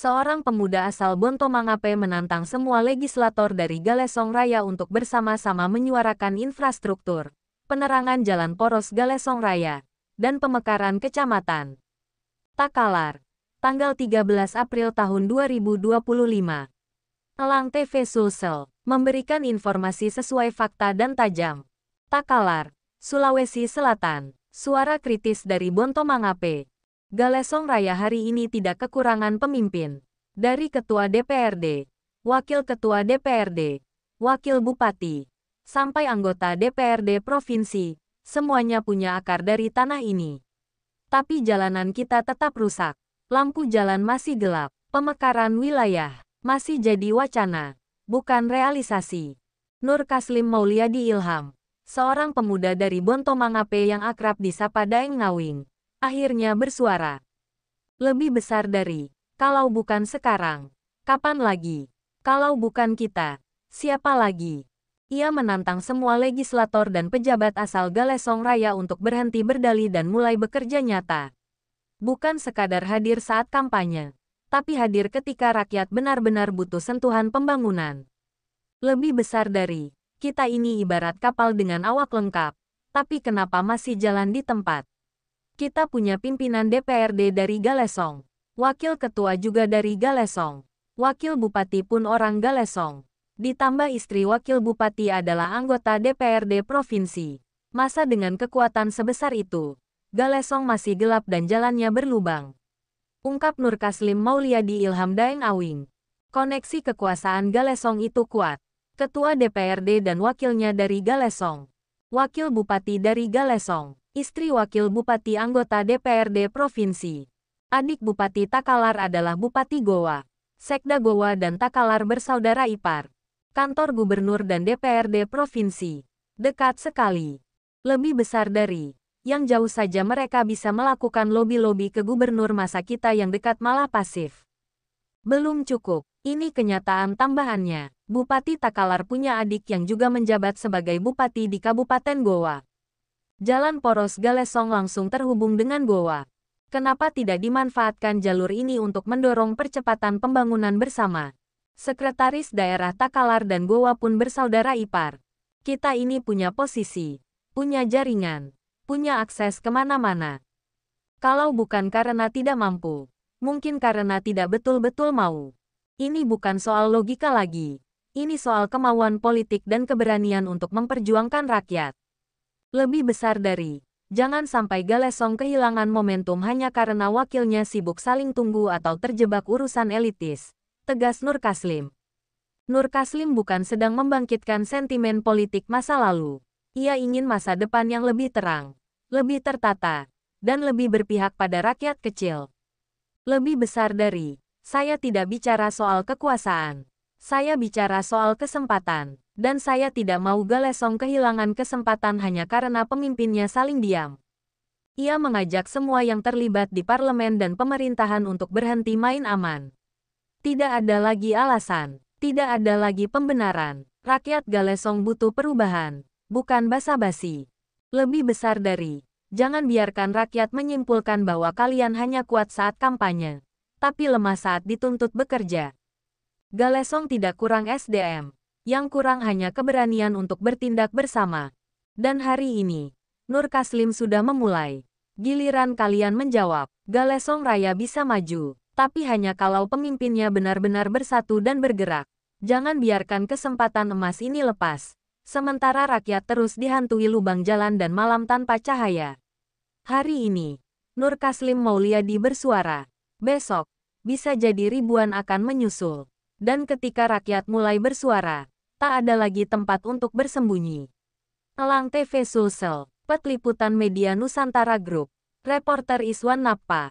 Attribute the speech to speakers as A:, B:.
A: Seorang pemuda asal Bonto Mangape menantang semua legislator dari Galesong Raya untuk bersama-sama menyuarakan infrastruktur, penerangan jalan poros Galesong Raya, dan pemekaran kecamatan. Takalar, tanggal 13 April tahun 2025. Elang TV Sulsel, memberikan informasi sesuai fakta dan tajam. Takalar, Sulawesi Selatan, suara kritis dari Bonto Mangape. Galesong Raya hari ini tidak kekurangan pemimpin. Dari Ketua DPRD, Wakil Ketua DPRD, Wakil Bupati, sampai anggota DPRD Provinsi, semuanya punya akar dari tanah ini. Tapi jalanan kita tetap rusak. Lampu jalan masih gelap. Pemekaran wilayah masih jadi wacana, bukan realisasi. Nur Kaslim Mauliadi Ilham, seorang pemuda dari Bonto Mangape yang akrab disapa Daeng Ngawing, akhirnya bersuara. Lebih besar dari, kalau bukan sekarang, kapan lagi? Kalau bukan kita, siapa lagi? Ia menantang semua legislator dan pejabat asal Galesong Raya untuk berhenti berdalih dan mulai bekerja nyata. Bukan sekadar hadir saat kampanye, tapi hadir ketika rakyat benar-benar butuh sentuhan pembangunan. Lebih besar dari, kita ini ibarat kapal dengan awak lengkap, tapi kenapa masih jalan di tempat? Kita punya pimpinan DPRD dari Galesong, wakil ketua juga dari Galesong, wakil bupati pun orang Galesong. Ditambah istri wakil bupati adalah anggota DPRD provinsi. Masa dengan kekuatan sebesar itu, Galesong masih gelap dan jalannya berlubang? Ungkap Nur Kaslim Mauliadi Ilham Daeng Awing. Koneksi kekuasaan Galesong itu kuat. Ketua DPRD dan wakilnya dari Galesong. Wakil bupati dari Galesong. Istri wakil bupati anggota DPRD provinsi. Adik bupati Takalar adalah Bupati Goa. Sekda Goa dan Takalar bersaudara ipar. Kantor gubernur dan DPRD provinsi. Dekat sekali. Lebih besar dari, yang jauh saja mereka bisa melakukan lobi-lobi ke gubernur, masa kita yang dekat malah pasif. Belum cukup, ini kenyataan tambahannya. Bupati Takalar punya adik yang juga menjabat sebagai bupati di Kabupaten Goa. Jalan poros Galesong langsung terhubung dengan Goa. Kenapa tidak dimanfaatkan jalur ini untuk mendorong percepatan pembangunan bersama? Sekretaris daerah Takalar dan Goa pun bersaudara ipar. Kita ini punya posisi, punya jaringan, punya akses kemana-mana. Kalau bukan karena tidak mampu, mungkin karena tidak betul-betul mau. Ini bukan soal logika lagi. Ini soal kemauan politik dan keberanian untuk memperjuangkan rakyat. Lebih besar dari, jangan sampai Galesong kehilangan momentum hanya karena wakilnya sibuk saling tunggu atau terjebak urusan elitis, tegas Nur Kaslim. Nur Kaslim bukan sedang membangkitkan sentimen politik masa lalu. Ia ingin masa depan yang lebih terang, lebih tertata, dan lebih berpihak pada rakyat kecil. Lebih besar dari, saya tidak bicara soal kekuasaan. Saya bicara soal kesempatan. Dan saya tidak mau Galesong kehilangan kesempatan hanya karena pemimpinnya saling diam. Ia mengajak semua yang terlibat di parlemen dan pemerintahan untuk berhenti main aman. Tidak ada lagi alasan, tidak ada lagi pembenaran. Rakyat Galesong butuh perubahan, bukan basa-basi. Lebih besar dari, jangan biarkan rakyat menyimpulkan bahwa kalian hanya kuat saat kampanye, tapi lemah saat dituntut bekerja. Galesong tidak kurang SDM. Yang kurang hanya keberanian untuk bertindak bersama. Dan hari ini, Nur Kaslim sudah memulai. Giliran kalian menjawab, Galesong Raya bisa maju, tapi hanya kalau pemimpinnya benar-benar bersatu dan bergerak. Jangan biarkan kesempatan emas ini lepas. Sementara rakyat terus dihantui lubang jalan dan malam tanpa cahaya. Hari ini, Nur Kaslim Mauliadi bersuara. Besok, bisa jadi ribuan akan menyusul. Dan ketika rakyat mulai bersuara, tak ada lagi tempat untuk bersembunyi. Elang TV Sulsel, Pet Liputan Media Nusantara Group, Reporter Iswan Nappa.